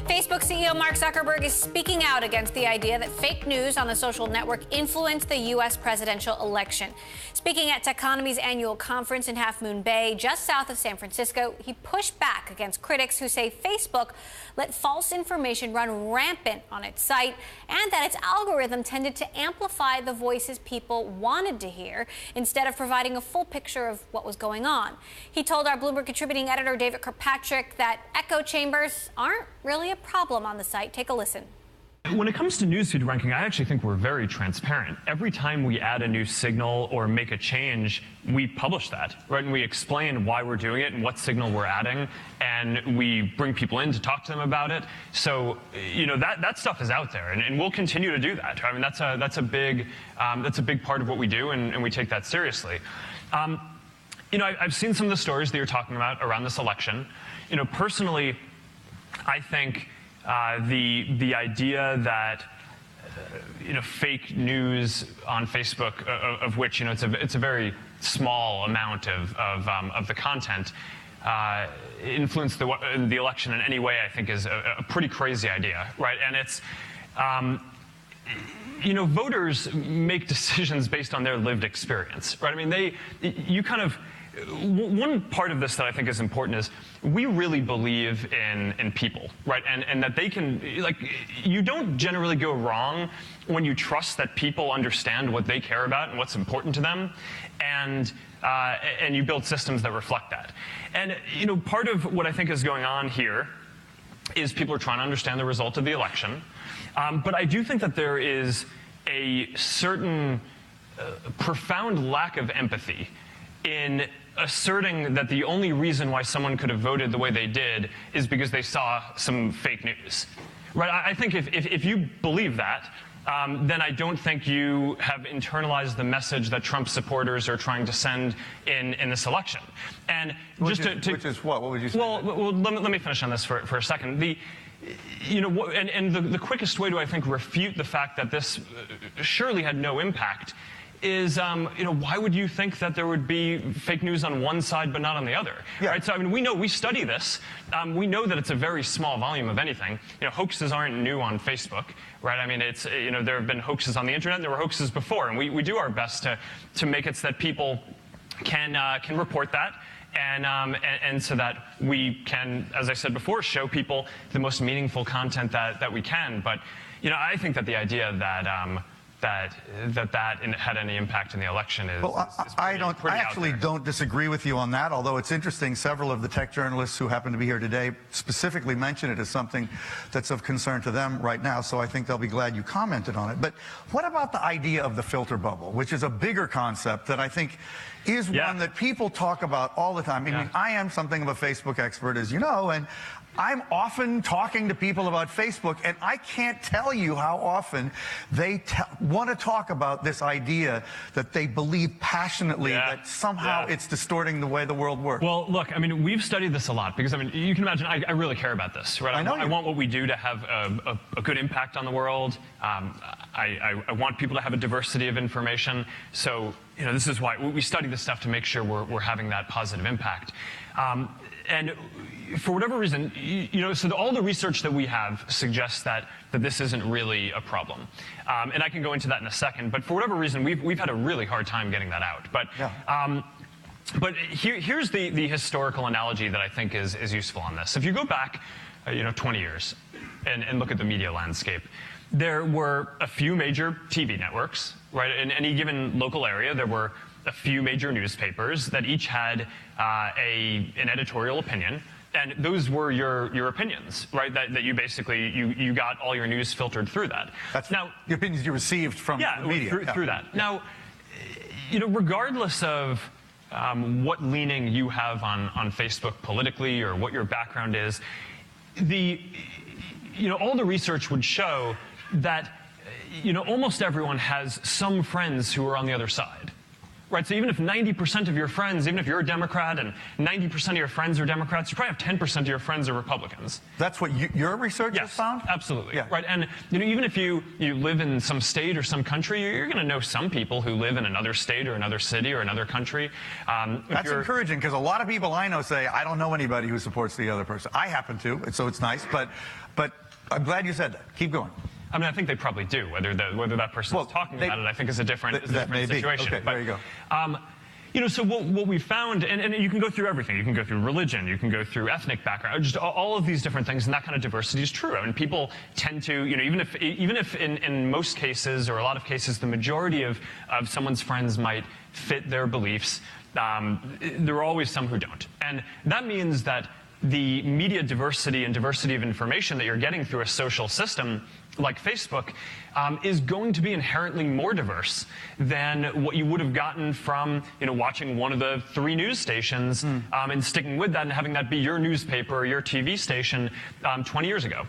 Facebook CEO Mark Zuckerberg is speaking out against the idea that fake news on the social network influenced the U.S. presidential election. Speaking at Techonomy's annual conference in Half Moon Bay, just south of San Francisco, he pushed back against critics who say Facebook let false information run rampant on its site and that its algorithm tended to amplify the voices people wanted to hear instead of providing a full picture of what was going on. He told our Bloomberg contributing editor David Kirkpatrick that echo chambers aren't really a problem on the site. Take a listen. When it comes to newsfeed ranking, I actually think we're very transparent. Every time we add a new signal or make a change, we publish that, right? And we explain why we're doing it and what signal we're adding, and we bring people in to talk to them about it. So, you know, that stuff is out there, and we'll continue to do that. I mean, that's a big part of what we do, and we take that seriously. You know, I've seen some of the stories that you're talking about around this election. You know, personally, I think the idea that you know, fake news on Facebook, of which, you know, it's a very small amount of the content, influence the election in any way, I think is a pretty crazy idea, right? And it's you know, voters make decisions based on their lived experience, right? I mean, you kind of. One part of this that I think is important is we really believe in people, right? And that they can, like, you don't generally go wrong when you trust that people understand what they care about and what's important to them, and you build systems that reflect that. And, you know, part of what I think is going on here is people are trying to understand the result of the election. But I do think that there is a certain profound lack of empathy in asserting that the only reason why someone could have voted the way they did is because they saw some fake news, right? I think if you believe that, then I don't think you have internalized the message that Trump supporters are trying to send in this election. And which is what? What would you say? Well, let me finish on this for a second. You know, and the quickest way to, I think, refute the fact that this surely had no impact is, you know, why would you think that there would be fake news on one side but not on the other? Yeah. Right? So, I mean, we study this. We know that it's a very small volume of anything. You know, hoaxes aren't new on Facebook, right? I mean, it's, you know, there have been hoaxes on the internet. There were hoaxes before, and we do our best to make it so that people can report that. And so that we can, as I said before, show people the most meaningful content that we can. But, you know, I think that the idea that that had any impact in the election is, well, I actually don't disagree with you on that, although it's interesting, several of the tech journalists who happen to be here today specifically mention it as something that's of concern to them right now, so I think they'll be glad you commented on it. But what about the idea of the filter bubble, which is a bigger concept that I think is one that people talk about all the time? I mean, I am something of a Facebook expert, as you know, and I'm often talking to people about Facebook, and I can't tell you how often they want to talk about this idea that they believe passionately that somehow it's distorting the way the world works. Well, look, I mean, we've studied this a lot because, I mean, you can imagine I really care about this, right? I want what we do to have a good impact on the world. I want people to have a diversity of information. So, you know, this is why we study this stuff to make sure we're having that positive impact. And for whatever reason, you know, so all the research that we have suggests that this isn't really a problem. And I can go into that in a second. But for whatever reason, we've had a really hard time getting that out. But here's the historical analogy that I think is useful on this. If you go back, you know, 20 years and look at the media landscape, there were a few major TV networks, right? In any given local area, there were a few major newspapers that each had an editorial opinion. And those were your opinions, right? That you basically, you got all your news filtered through that. That's now the opinions you received from the media. Through that. Now, you know, regardless of what leaning you have on Facebook politically or what your background is, all the research would show that, you know, almost everyone has some friends who are on the other side. Right, so even if 90% of your friends, even if you're a Democrat and 90% of your friends are Democrats, you probably have 10% of your friends are Republicans. That's what your research has found? Absolutely. Yeah. Right, and you know, even if you live in some state or some country, you're going to know some people who live in another state or another city or another country. That's encouraging, because a lot of people I know say, I don't know anybody who supports the other person. I happen to, so it's nice, but But I'm glad you said that. Keep going. I mean, I think they probably do. Whether that person is talking about it, I think is a different situation. Okay, but, there you go. So what we found, and you can go through everything. You can go through religion. You can go through ethnic background. Just all of these different things, and that kind of diversity is true. I mean, people tend to, even if in most cases or a lot of cases, the majority of someone's friends might fit their beliefs, there are always some who don't, and that means that the media diversity and diversity of information that you're getting through a social system like Facebook is going to be inherently more diverse than what you would have gotten from watching one of the 3 news stations and sticking with that and having that be your newspaper or your TV station 20 years ago.